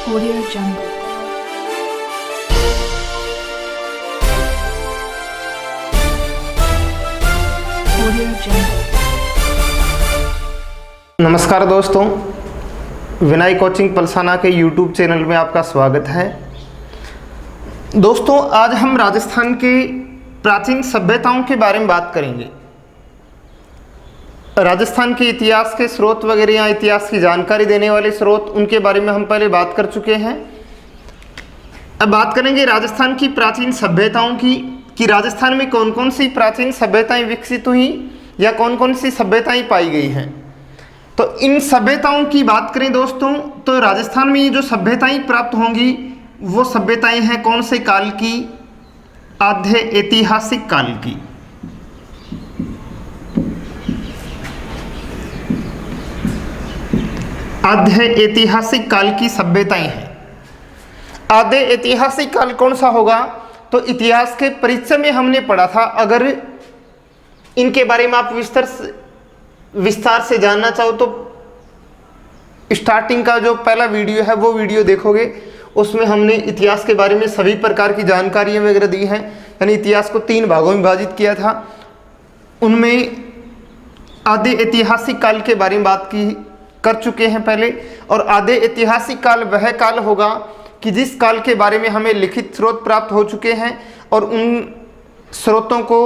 Audio Jungle. Audio Jungle. नमस्कार दोस्तों, विनय coaching Palsana के YouTube चैनल में आपका स्वागत है। दोस्तों, आज हम राजस्थान के प्राचीन सभ्यताओं के बारे में बात करेंगे। राजस्थान के इतिहास के स्रोत वगैरह या इतिहास की जानकारी देने वाले स्रोत, उनके बारे में हम पहले बात कर चुके हैं। अब बात करेंगे राजस्थान की प्राचीन सभ्यताओं की, कि राजस्थान में कौन कौन सी प्राचीन सभ्यताएं विकसित हुई या कौन कौन सी सभ्यताएं पाई गई हैं। तो इन सभ्यताओं की बात करें दोस्तों, तो राजस्थान में ये जो सभ्यताएं प्राप्त होंगी वो सभ्यताएं हैं कौन से काल की? आधे ऐतिहासिक काल की। आधे ऐतिहासिक काल की सभ्यताएं हैं। आधे ऐतिहासिक काल कौन सा होगा? तो इतिहास के परिचय में हमने पढ़ा था। अगर इनके बारे में आप विस्तार से जानना चाहो तो स्टार्टिंग का जो पहला वीडियो है वो वीडियो देखोगे, उसमें हमने इतिहास के बारे में सभी प्रकार की जानकारियां वगैरह दी हैं। यानी इतिहास को 3 भागों में विभाजित किया था। उनमें आधे ऐतिहासिक काल के बारे में बात कर चुके हैं पहले। और आधे ऐतिहासिक काल वह काल होगा कि जिस काल के बारे में हमें लिखित स्रोत प्राप्त हो चुके हैं और उन स्रोतों को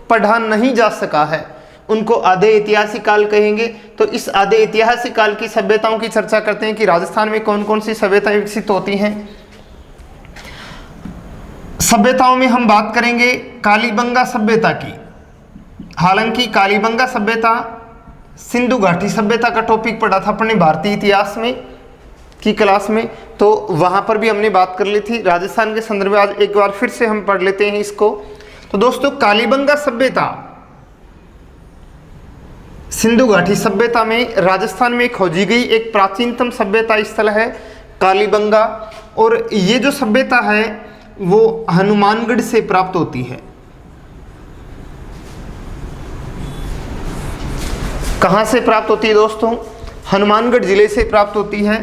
पढ़ा नहीं जा सका है, उनको आधे ऐतिहासिक काल कहेंगे। तो इस आधे ऐतिहासिक काल की सभ्यताओं की चर्चा करते हैं कि राजस्थान में कौन कौन सी सभ्यताएं विकसित होती हैं। सभ्यताओं में हम बात करेंगे कालीबंगा सभ्यता की। हालांकि कालीबंगा सभ्यता सिंधु घाटी सभ्यता का टॉपिक पढ़ा था अपने भारतीय इतिहास में की क्लास में, तो वहां पर भी हमने बात कर ली थी। राजस्थान के संदर्भ में आज एक बार फिर से हम पढ़ लेते हैं इसको। तो दोस्तों, कालीबंगा सभ्यता सिंधु घाटी सभ्यता में राजस्थान में खोजी गई एक प्राचीनतम सभ्यता स्थल है कालीबंगा। और ये जो सभ्यता है वो हनुमानगढ़ से प्राप्त होती है। कहां से प्राप्त होती है दोस्तों? हनुमानगढ़ जिले से प्राप्त होती है।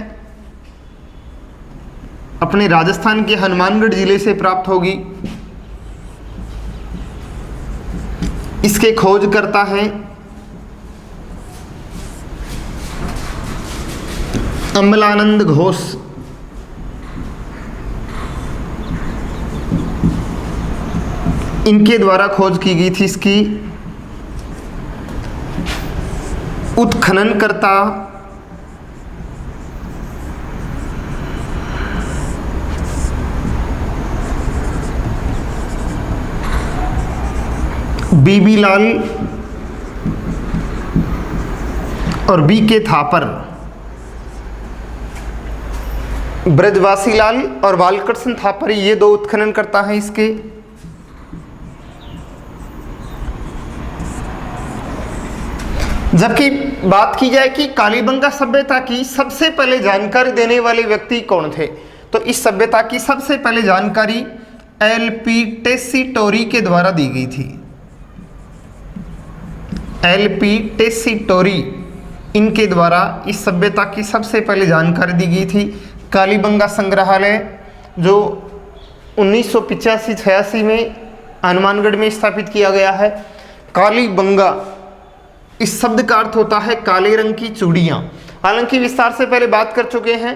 अपने राजस्थान के हनुमानगढ़ जिले से प्राप्त होगी। इसके खोज करता है अमलानंद घोष। इनके द्वारा खोज की गई थी इसकी। उत्खननकर्ता बीबी लाल और बी के थापर, ब्रजवासी लाल और बालकृष्ण थापर, ये 2 उत्खननकर्ता हैं इसके। जबकि बात की जाए कि कालीबंगा सभ्यता की सबसे पहले जानकारी देने वाले व्यक्ति कौन थे, तो इस सभ्यता की सबसे पहले जानकारी एल.पी. टेसीटोरी के द्वारा दी गई थी। एल.पी. टेसीटोरी, इनके द्वारा इस सभ्यता की सबसे पहले जानकारी दी गई थी। कालीबंगा संग्रहालय जो 1985-86 में हनुमानगढ़ में स्थापित किया गया है। कालीबंगा, इस शब्द का अर्थ होता है काले रंग की चूड़ियाँ। हालांकि विस्तार से पहले बात कर चुके हैं।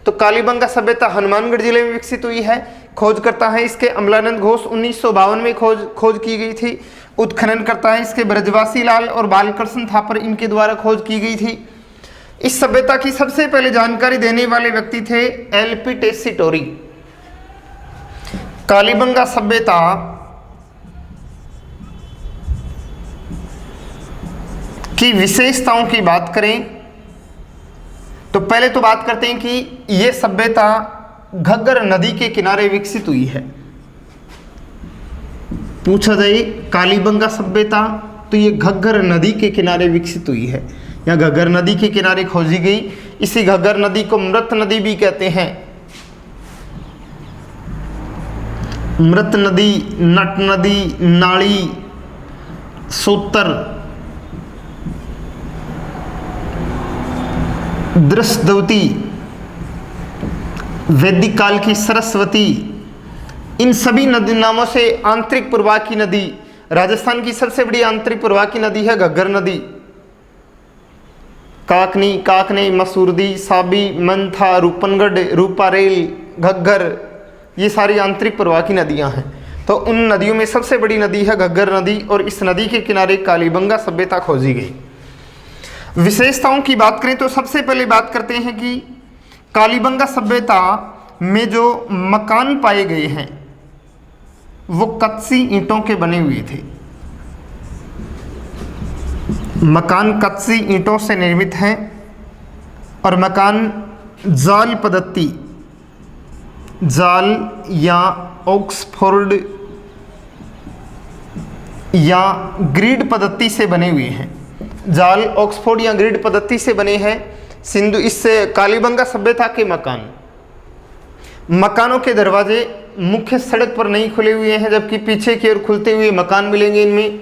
तो कालीबंगा सभ्यता हनुमानगढ़ जिले में विकसित हुई है। खोज करता है इसके अमलानंद घोष, 1952 में खोज की गई थी। उत्खनन करता है इसके ब्रजवासी लाल और बालकृष्ण थापर, इनके द्वारा खोज की गई थी। इस सभ्यता की सबसे पहले जानकारी देने वाले व्यक्ति थे एल.पी. टेसीटोरी। कालीबंगा सभ्यता की विशेषताओं की बात करें तो पहले तो बात करते हैं कि यह सभ्यता घग्गर नदी के किनारे विकसित हुई है। पूछा जाए कालीबंगा सभ्यता, तो ये घग्गर नदी के किनारे विकसित हुई है या घग्गर नदी के किनारे खोजी गई। इसी घग्गर नदी को मृत नदी भी कहते हैं। मृत नदी, नट नदी, नाली, सूतर, दृष्टवती, वैदिक काल की सरस्वती, इन सभी नदी नामों से आंतरिक प्रवाह की नदी, राजस्थान की सबसे बड़ी आंतरिक प्रवाह की नदी है घग्गर नदी। काकनी, काकने, मसूरदी, साबी, मंथा, रूपनगढ़, रूपारेल, घग्गर, ये सारी आंतरिक प्रवाह की नदियां हैं। तो उन नदियों में सबसे बड़ी नदी है घग्गर नदी और इस नदी के किनारे कालीबंगा सभ्यता खोजी गई। विशेषताओं की बात करें तो सबसे पहले बात करते हैं कि कालीबंगा सभ्यता में जो मकान पाए गए हैं वो कच्ची ईंटों के बने हुए थे। मकान कच्ची ईंटों से निर्मित हैं और मकान जाल पद्धति, जाल या ऑक्सफोर्ड या ग्रिड पद्धति से बने हुए हैं। जाल, ऑक्सफोर्ड या ग्रिड पद्धति से बने हैं सिंधु इससे कालीबंगा सभ्यता के मकान। मकानों के दरवाजे मुख्य सड़क पर नहीं खुले हुए हैं, जबकि पीछे की ओर खुलते हुए मकान मिलेंगे इनमें।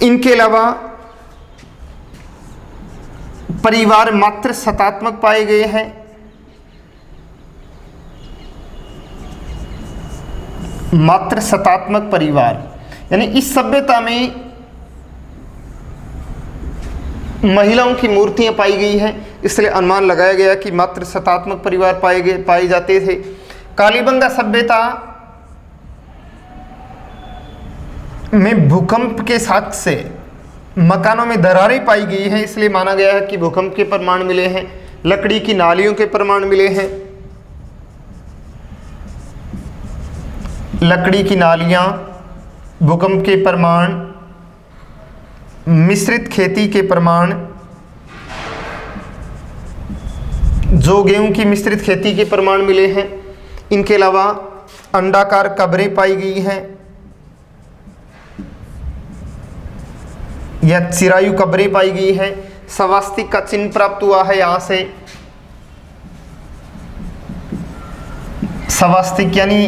इनके अलावा परिवार मात्र सतात्मक पाए गए हैं। मात्र सतात्मक परिवार, यानी इस सभ्यता में महिलाओं की मूर्तियां पाई गई हैं, इसलिए अनुमान लगाया गया कि मात्र सतात्मक परिवार पाए जाते थे। कालीबंगा सभ्यता में भूकंप के साक्ष्य से मकानों में दरारें पाई गई हैं, इसलिए माना गया है कि भूकंप के प्रमाण मिले हैं। लकड़ी की नालियों के प्रमाण मिले हैं। लकड़ी की नालियां, भूकंप के प्रमाण, मिश्रित खेती के प्रमाण, जो गेहूं की मिश्रित खेती के प्रमाण मिले हैं। इनके अलावा अंडाकार कब्रें पाई गई हैं या चिरायु कब्रें पाई गई हैं। स्वास्तिक का चिन्ह प्राप्त हुआ है यहां से। स्वास्तिक यानी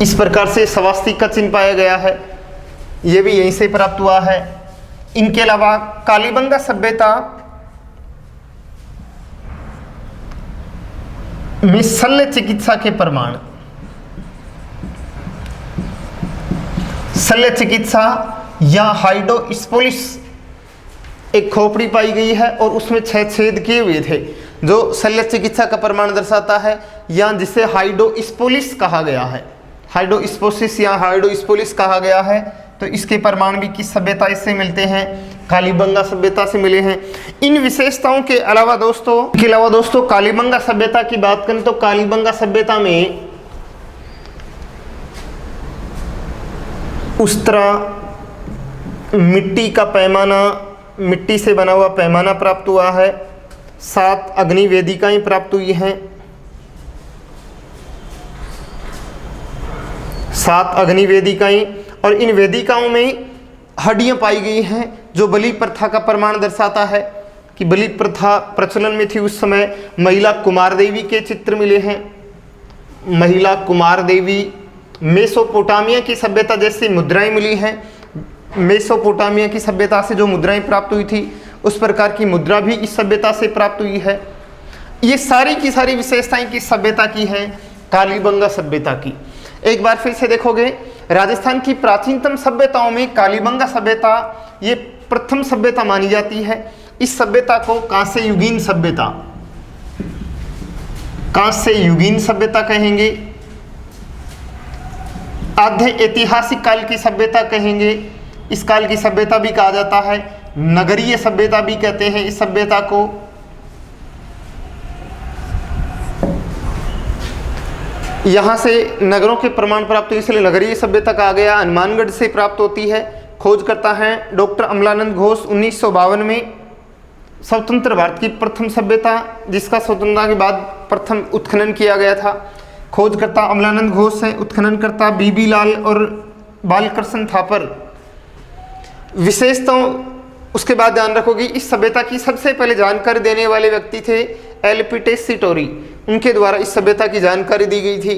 इस प्रकार से स्वास्तिक का चिन्ह पाया गया है, यह भी यहीं से प्राप्त हुआ है। इनके अलावा कालीबंगा सभ्यता में शल्य चिकित्सा के प्रमाण, शल्य चिकित्सा या हाइड्रोस्पोलिस एक खोपड़ी पाई गई है और उसमें 6 छेद किए हुए थे, जो शल्य चिकित्सा का प्रमाण दर्शाता है, या जिसे हाइड्रोस्पोलिस कहा गया है। हाइड्रोस्पोसिस या हाइड्रोस्पोलिस कहा गया है। तो इसके प्रमाण भी किस सभ्यता इससे मिलते हैं? कालीबंगा सभ्यता से मिले हैं। इन विशेषताओं के अलावा दोस्तों कालीबंगा सभ्यता की बात करें तो कालीबंगा सभ्यता में उस तरह मिट्टी का पैमाना, मिट्टी से बना हुआ पैमाना प्राप्त हुआ है। 7 अग्नि वेदिकाएं प्राप्त हुई हैं। 7 अग्नि वेदिकाएं, और इन वेदिकाओं में हड्डियां पाई गई हैं, जो बलि प्रथा का प्रमाण दर्शाता है कि बलि प्रथा प्रचलन में थी उस समय। महिला कुमार देवी के चित्र मिले हैं। महिला कुमार देवी, मेसोपोटामिया की सभ्यता जैसी मुद्राएं मिली हैं। मेसोपोटामिया की सभ्यता से जो मुद्राएं प्राप्त हुई थी उस प्रकार की मुद्रा भी इस सभ्यता से प्राप्त हुई है। ये सारी की सारी विशेषताएं किस सभ्यता की हैं? कालीबंगा सभ्यता की। एक बार फिर से देखोगे, राजस्थान की प्राचीनतम सभ्यताओं में कालीबंगा सभ्यता ये प्रथम सभ्यता मानी जाती है। इस सभ्यता को कांस्य युगीन सभ्यता, कांस्य युगीन सभ्यता कहेंगे। आद्य ऐतिहासिक काल की सभ्यता कहेंगे। इस काल की सभ्यता भी कहा जाता है। नगरीय सभ्यता भी कहते हैं इस सभ्यता को। यहाँ से नगरों के प्रमाण प्राप्त हुए, इसलिए नगरीय सभ्यता कहा गया। हनुमानगढ़ से प्राप्त होती है। खोज करता है डॉक्टर अमलानंद घोष 1952 में। स्वतंत्र भारत की प्रथम सभ्यता, जिसका स्वतंत्रता के बाद प्रथम उत्खनन किया गया था। खोजकर्ता अमलानंद घोष हैं, उत्खननकर्ता बीबी लाल और बालकृष्ण थापर। विशेषताओं उसके बाद ध्यान रखोगी, इस सभ्यता की सबसे पहले जानकारी देने वाले व्यक्ति थे एल्पिटेस सिटोरी। उनके द्वारा इस सभ्यता की जानकारी दी गई थी।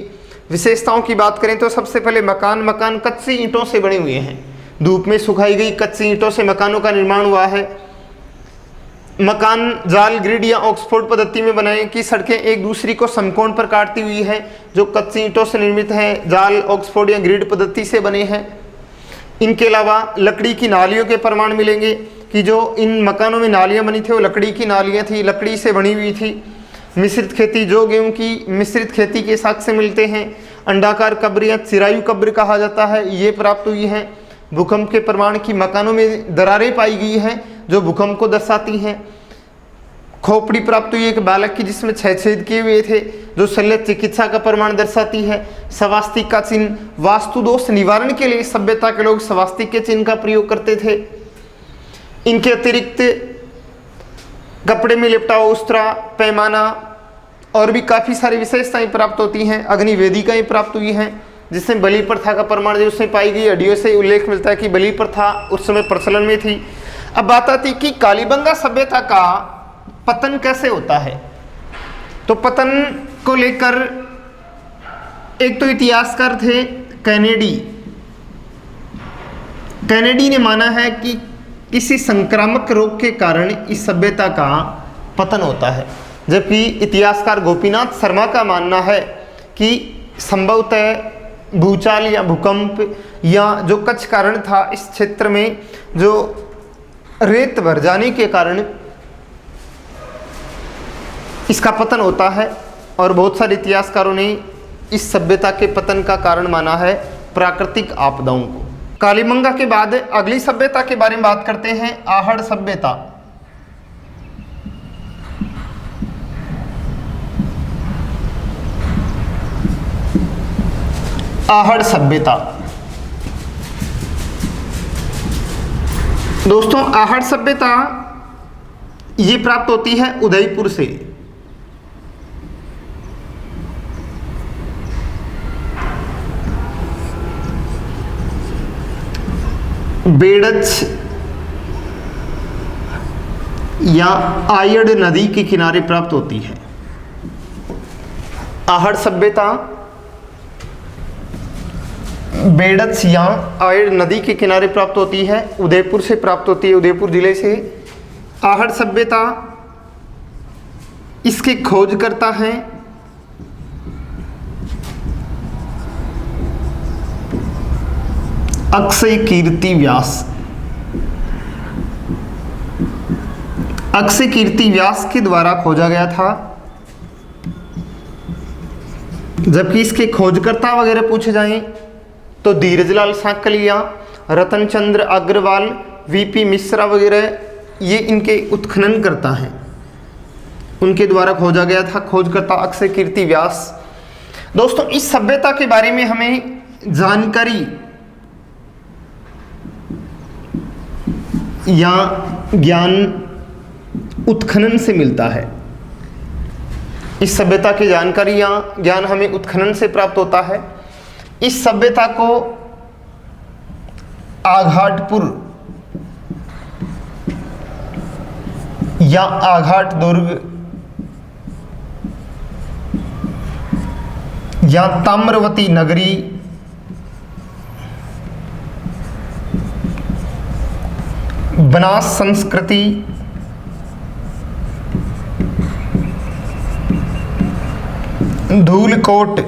विशेषताओं की बात करें तो सबसे पहले मकान कच्ची ईंटों से बने हुए हैं। धूप में सुखाई गई कच्ची ईंटों से मकानों का निर्माण हुआ है। मकान जाल, ग्रिड या ऑक्सफोर्ड पद्धति में बनाए कि सड़कें एक दूसरी को समकोण पर काटती हुई है, जो कच्ची ईंटों से निर्मित हैं, जाल, ऑक्सफोर्ड या ग्रिड पद्धति से बने हैं। इनके अलावा लकड़ी की नालियों के प्रमाण मिलेंगे कि जो इन मकानों में नालियां बनी थी वो लकड़ी की नालियां थी, लकड़ी से बनी हुई थी। मिश्रित खेती, जो गेहूं की मिश्रित खेती के साक्ष्य मिलते हैं। अंडाकार कब्र या चिरायु कब्र कहा जाता है, ये प्राप्त हुई है। भूकंप के प्रमाण की मकानों में दरारें पाई गई हैं जो भूकंप को दर्शाती हैं। खोपड़ी प्राप्त हुई एक बालक की जिसमें 6 छेद किए हुए थे, जो शल्य चिकित्सा का प्रमाण दर्शाती है। स्वास्तिक का चिन्ह, वास्तु दोष निवारण के लिए सभ्यता के लोग स्वास्तिक के चिन्ह का प्रयोग करते थे। इनके अतिरिक्त कपड़े में लिपटा हुआ उस्तरा, पैमाना और भी काफ़ी सारी विशेषताएं प्राप्त होती हैं। अग्निवेदिकाएं प्राप्त हुई हैं जिसमें बलि प्रथा का प्रमाण जो उसमें पाई गई हड्डियों से उल्लेख मिलता है कि बलि प्रथा उस समय प्रचलन में थी। अब बात आती कि कालीबंगा सभ्यता का पतन कैसे होता है। तो पतन को लेकर एक तो इतिहासकार थे कैनेडी ने माना है कि किसी संक्रामक रोग के कारण इस सभ्यता का पतन होता है, जबकि इतिहासकार गोपीनाथ शर्मा का मानना है कि संभवतः भूचाल या भूकंप या जो कुछ कारण था इस क्षेत्र में, जो रेत भर जाने के कारण इसका पतन होता है। और बहुत सारे इतिहासकारों ने इस सभ्यता के पतन का कारण माना है प्राकृतिक आपदाओं को। कालीबंगा के बाद अगली सभ्यता के बारे में बात करते हैं, आहड़ सभ्यता। आहड़ सभ्यता दोस्तों, आहड़ सभ्यता ये प्राप्त होती है उदयपुर से। बेड़च या आयड़ नदी के किनारे प्राप्त होती है। आहड़ सभ्यता बेड़च या आयड़ नदी के किनारे प्राप्त होती है, उदयपुर से प्राप्त होती है, उदयपुर जिले से। आहड़ सभ्यता इसके खोज करता है अक्षय कीर्ति व्यास। अक्षय कीर्ति व्यास के द्वारा खोजा गया था, जबकि इसके खोजकर्ता वगैरह पूछे जाएं तो धीरजलाल सांकलिया, रतन चंद्र अग्रवाल, वीपी मिश्रा वगैरह ये इनके उत्खनन करता हैं, उनके द्वारा खोजा गया था। खोजकर्ता अक्षय कीर्ति व्यास। दोस्तों, इस सभ्यता के बारे में हमें जानकारी या ज्ञान उत्खनन से मिलता है। इस सभ्यता की जानकारी या ज्ञान हमें उत्खनन से प्राप्त होता है। इस सभ्यता को आघाटपुर या आघाट दुर्ग या ताम्रवती नगरी बनास संस्कृति धूलकोट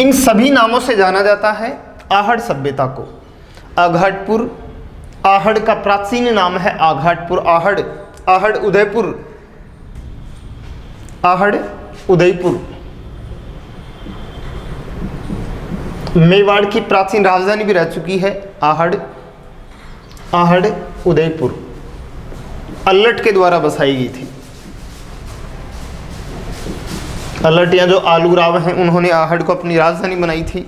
इन सभी नामों से जाना जाता है आहड़ सभ्यता को। आघाटपुर, आहड़ का प्राचीन नाम है आघाटपुर। आहड़, आहड़ उदयपुर, आहड़ उदयपुर मेवाड़ की प्राचीन राजधानी भी रह चुकी है। आहड़, आहड़ उदयपुर अल्लट के द्वारा बसाई गई थी। अल्लट या जो आलूराव हैं उन्होंने आहड़ को अपनी राजधानी बनाई थी।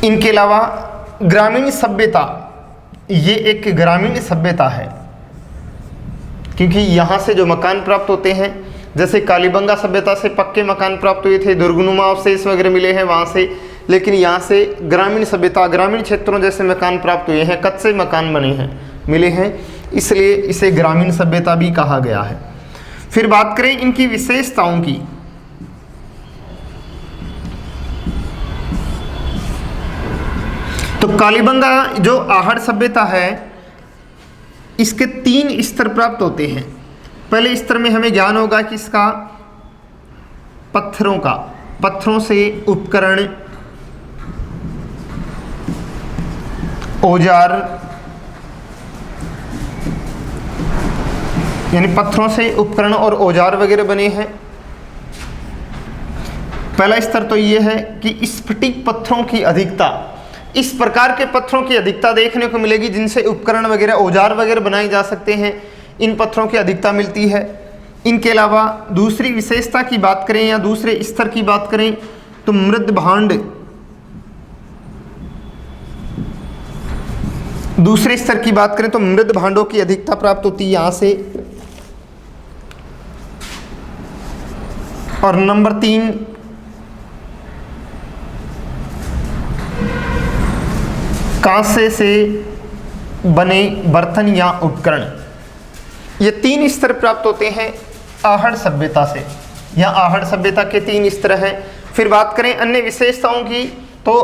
इनके अलावा ग्रामीण सभ्यता, ये एक ग्रामीण सभ्यता है क्योंकि यहाँ से जो मकान प्राप्त होते हैं, जैसे कालीबंगा सभ्यता से पक्के मकान प्राप्त हुए थे, दुर्गनुमा अवशेष वगैरह मिले हैं वहाँ से, लेकिन यहाँ से ग्रामीण सभ्यता, ग्रामीण क्षेत्रों जैसे मकान प्राप्त हुए हैं, कच्चे मकान बने हैं, मिले हैं, इसलिए इसे ग्रामीण सभ्यता भी कहा गया है। फिर बात करें इनकी विशेषताओं की, तो कालीबंगा जो आहड़ सभ्यता है, इसके 3 स्तर प्राप्त होते हैं। पहले स्तर में हमें ज्ञान होगा कि इसका पत्थरों से उपकरण, औजार, यानी पत्थरों से उपकरण और औजार वगैरह बने हैं। पहला स्तर तो ये है कि स्फटिक पत्थरों की अधिकता, इस प्रकार के पत्थरों की अधिकता देखने को मिलेगी जिनसे उपकरण वगैरह, औजार वगैरह बनाए जा सकते हैं। इन पत्थरों की अधिकता मिलती है। इनके अलावा दूसरी विशेषता की बात करें या दूसरे स्तर की बात करें तो मृद भांड, दूसरे स्तर की बात करें तो मृद भांडों की अधिकता प्राप्त होती है यहां से। और नंबर 3 कांसे से बने बर्तन या उपकरण, ये 3 स्तर प्राप्त होते हैं आहड़ सभ्यता से, या आहड़ सभ्यता के 3 स्तर हैं। फिर बात करें अन्य विशेषताओं की तो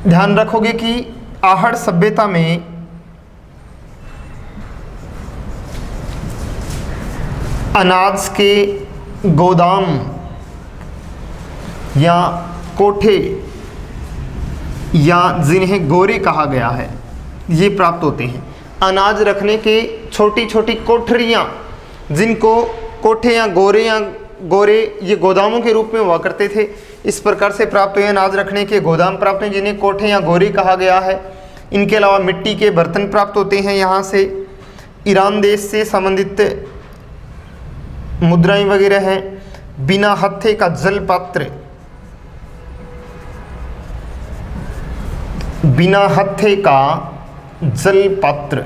ध्यान रखोगे कि आहड़ सभ्यता में अनाज के गोदाम या कोठे या जिन्हें गोरे कहा गया है, ये प्राप्त होते हैं। अनाज रखने के छोटी छोटी कोठरियाँ, जिनको कोठे या गोरे ये गोदामों के रूप में हुआ करते थे, इस प्रकार से प्राप्त हुए अनाज रखने के गोदाम प्राप्त हैं जिन्हें कोठे या गोरे कहा गया है। इनके अलावा मिट्टी के बर्तन प्राप्त होते हैं यहाँ से। ईरान देश से संबंधित मुद्राएं वगैरह हैं। बिना हत्थे का जल पात्र, बिना हत्थे का जल पात्र,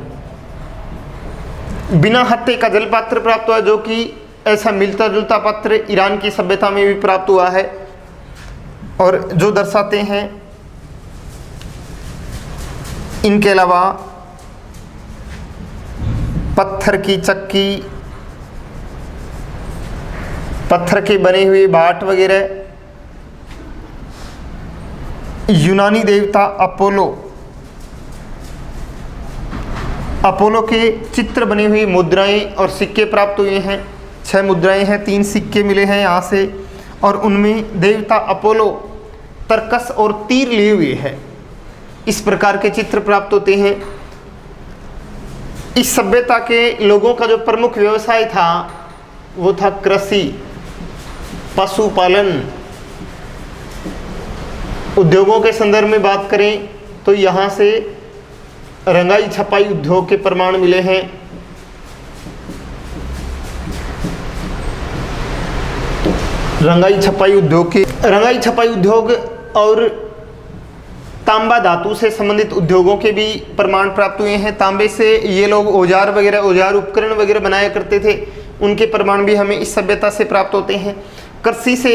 बिना हत्थे का जल पात्र प्राप्त हुआ, जो कि ऐसा मिलता जुलता पात्र ईरान की सभ्यता में भी प्राप्त हुआ है, और जो दर्शाते हैं। इनके अलावा पत्थर की चक्की, पत्थर के बने हुए बाट वगैरह। यूनानी देवता अपोलो के चित्र बने हुए मुद्राएं और सिक्के प्राप्त हुए हैं। 6 मुद्राएं हैं, 3 सिक्के मिले हैं यहाँ से, और उनमें देवता अपोलो तरकस और तीर लिए हुए हैं। इस प्रकार के चित्र प्राप्त होते हैं। इस सभ्यता के लोगों का जो प्रमुख व्यवसाय था वो था कृषि, पशुपालन। उद्योगों के संदर्भ में बात करें तो यहाँ से रंगाई छपाई उद्योग के प्रमाण मिले हैं। रंगाई छपाई उद्योग और तांबा धातु से संबंधित उद्योगों के भी प्रमाण प्राप्त हुए हैं। तांबे से ये लोग औजार उपकरण वगैरह बनाया करते थे, उनके प्रमाण भी हमें इस सभ्यता से प्राप्त होते हैं। कृषि से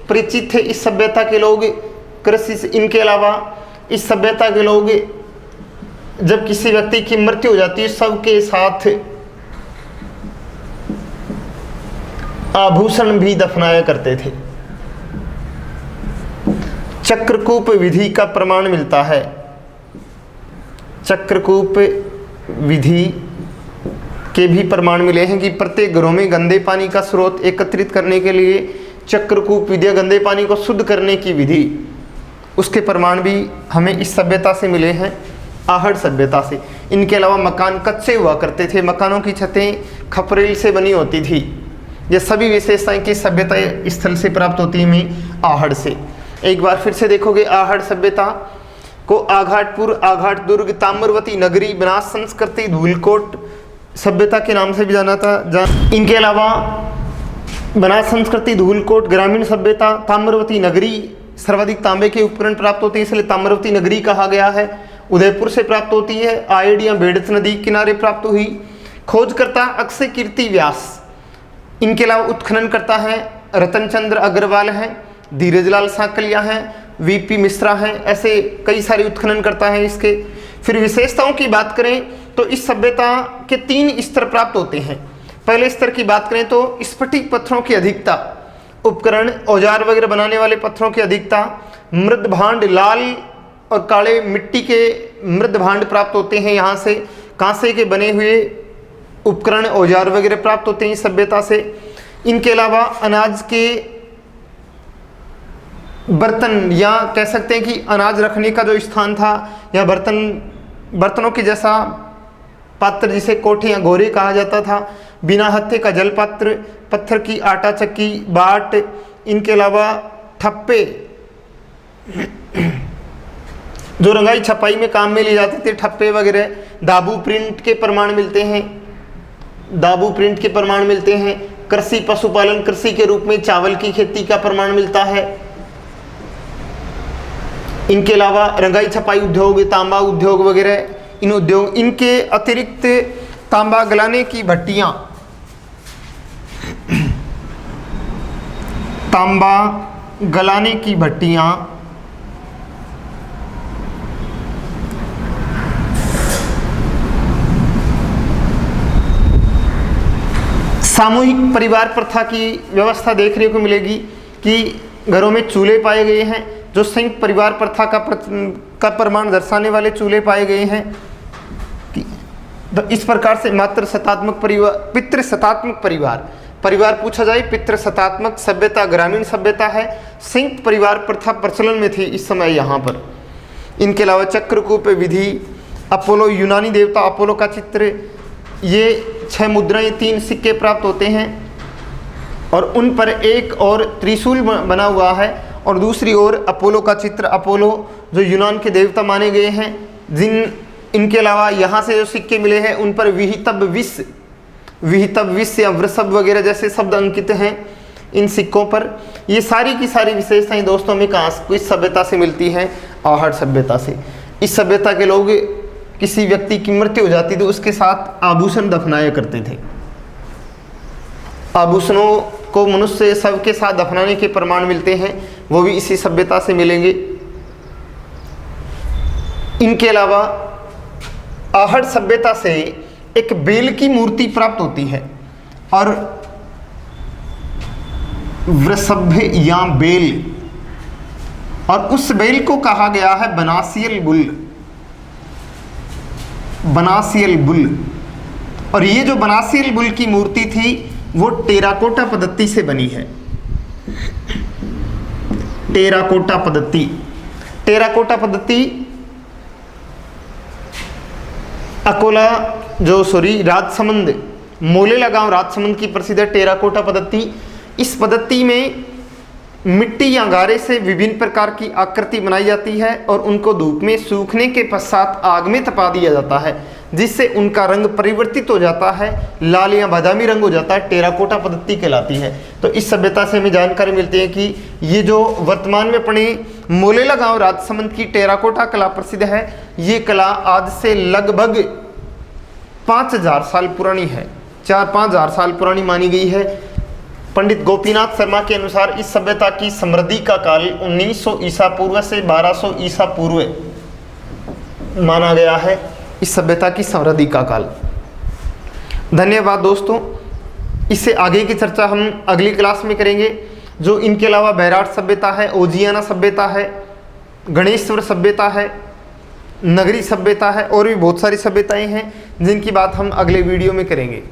परिचित थे इस सभ्यता के लोग, कृषि से। इनके अलावा इस सभ्यता के लोग जब किसी व्यक्ति की मृत्यु हो जाती है, सबके साथ आभूषण भी दफनाया करते थे। चक्रकूप विधि का प्रमाण मिलता है। चक्रकूप विधि के भी प्रमाण मिले हैं कि प्रत्येक घरों में गंदे पानी का स्रोत एकत्रित करने के लिए चक्रकूप विधि, गंदे पानी को शुद्ध करने की विधि, उसके प्रमाण भी हमें इस सभ्यता से मिले हैं, आहड़ सभ्यता से। इनके अलावा मकान कच्चे हुआ करते थे, मकानों की छतें खपरेल से बनी होती थी। ये सभी विशेषताएं किस सभ्यता स्थल से प्राप्त होती हैं? हमें आहड़ से। एक बार फिर से देखोगे, आहड़ सभ्यता को आघाटपुर, आघाट दुर्ग, ताम्रवती नगरी, बनास संस्कृति, धूलकोट सभ्यता के नाम से भी जाना था। इनके अलावा बनास संस्कृति, धूलकोट, ग्रामीण सभ्यता, ताम्रवती नगरी, सर्वाधिक तांबे के उपकरण प्राप्त होते हैं, इसलिए ताम्रवती नगरी कहा गया है। उदयपुर से प्राप्त होती है। आयड या बेड़त नदी किनारे प्राप्त हुई। खोजकर्ता अक्षय कीर्ति व्यास। इनके अलावा उत्खनन करता है रतनचंद्र अग्रवाल हैं, धीरजलाल सांकलिया हैं, वीपी मिश्रा हैं, ऐसे कई सारे उत्खनन करता है इसके। फिर विशेषताओं की बात करें तो इस सभ्यता के 3 स्तर प्राप्त होते हैं। पहले स्तर की बात करें तो स्फटिक पत्थरों की अधिकता, उपकरण औजार वगैरह बनाने वाले पत्थरों की अधिकता, मृद भांड लाल और काले मिट्टी के मृद भांड प्राप्त होते हैं यहाँ से। कांसे के बने हुए उपकरण औजार वगैरह प्राप्त होते हैं इस सभ्यता से। इनके अलावा अनाज के बर्तन, या कह सकते हैं कि अनाज रखने का जो स्थान था, या बर्तनों के जैसा पात्र जिसे कोठे या गोरे कहा जाता था, बिना हत्थे का जल पात्र, पत्थर की आटा चक्की, बाट, इनके अलावा ठप्पे जो रंगाई छपाई में काम में लिए जाते थे, ठप्पे वगैरह, दाबू प्रिंट के प्रमाण मिलते हैं, दाबू प्रिंट के प्रमाण मिलते हैं। कृषि पशुपालन कृषि के रूप में चावल की खेती का प्रमाण मिलता है। इनके अलावा रंगाई छपाई उद्योग, तांबा उद्योग वगैरह, इन उद्योग, इनके अतिरिक्त तांबा गलाने की भट्टियां, तांबा गलाने की भट्टियां, सामूहिक परिवार प्रथा की व्यवस्था देखने को मिलेगी कि घरों में चूल्हे पाए गए हैं, जो संयुक्त परिवार प्रथा का प्रमाण दर्शाने वाले चूल्हे पाए गए हैं। तो इस प्रकार से मातृसत्तात्मक परिवार, पितृसत्तात्मक परिवार पूछा जाए, पितृसत्तात्मक सभ्यता ग्रामीण सभ्यता है। संयुक्त परिवार प्रथा प्रचलन में थी इस समय यहाँ पर। इनके अलावा चक्रकूप विधि, अपोलो, यूनानी देवता अपोलो का चित्र, ये 6 मुद्राएं, 3 सिक्के प्राप्त होते हैं और उन पर एक और त्रिशूल बना हुआ है और दूसरी ओर अपोलो का चित्र, अपोलो जो यूनान के देवता माने गए हैं। इनके अलावा यहाँ से जो सिक्के मिले हैं उन पर विहितव्य या वृषभ वगैरह जैसे शब्द अंकित हैं इन सिक्कों पर। ये सारी की सारी विशेषताएं दोस्तों में कहाँ, इस सभ्यता से मिलती हैं, आहट सभ्यता से। इस सभ्यता के लोग किसी व्यक्ति की मृत्यु हो जाती थी उसके साथ आभूषण दफनाया करते थे। आभूषणों को मनुष्य सबके साथ दफनाने के प्रमाण मिलते हैं, वो भी इसी सभ्यता से मिलेंगे। इनके अलावा आहट सभ्यता से एक बेल की मूर्ति प्राप्त होती है और वृषभ या बेल, और उस बेल को कहा गया है बनासियल बुल। और ये जो बनासियल बुल की मूर्ति थी वो टेराकोटा पद्धति से बनी है। टेराकोटा पद्धति अकोला राजसमंद, मोलेला गांव राजसमंद की प्रसिद्ध है टेराकोटा पद्धति। इस पद्धति में मिट्टी या गारे से विभिन्न प्रकार की आकृति बनाई जाती है और उनको धूप में सूखने के पश्चात आग में तपा दिया जाता है, जिससे उनका रंग परिवर्तित हो जाता है, लाल या बादामी रंग हो जाता है, टेराकोटा पद्धति कहलाती है। तो इस सभ्यता से हमें जानकारी मिलती है कि ये जो वर्तमान में पड़े मोलेला गांव राजसमंद की टेराकोटा कला प्रसिद्ध है। ये कला आज से लगभग 5000 साल पुरानी है, 4-5 हजार साल पुरानी मानी गई है। पंडित गोपीनाथ शर्मा के अनुसार इस सभ्यता की समृद्धि का काल 1900 ईसा पूर्व से 1200 ईसा पूर्व माना गया है, इस सभ्यता की समृद्धि का काल। धन्यवाद दोस्तों। इससे आगे की चर्चा हम अगली क्लास में करेंगे। जो इनके अलावा बैराट सभ्यता है, ओजियाना सभ्यता है, गणेश्वर सभ्यता है, नगरी सभ्यता है और भी बहुत सारी सभ्यताएं हैं जिनकी बात हम अगले वीडियो में करेंगे।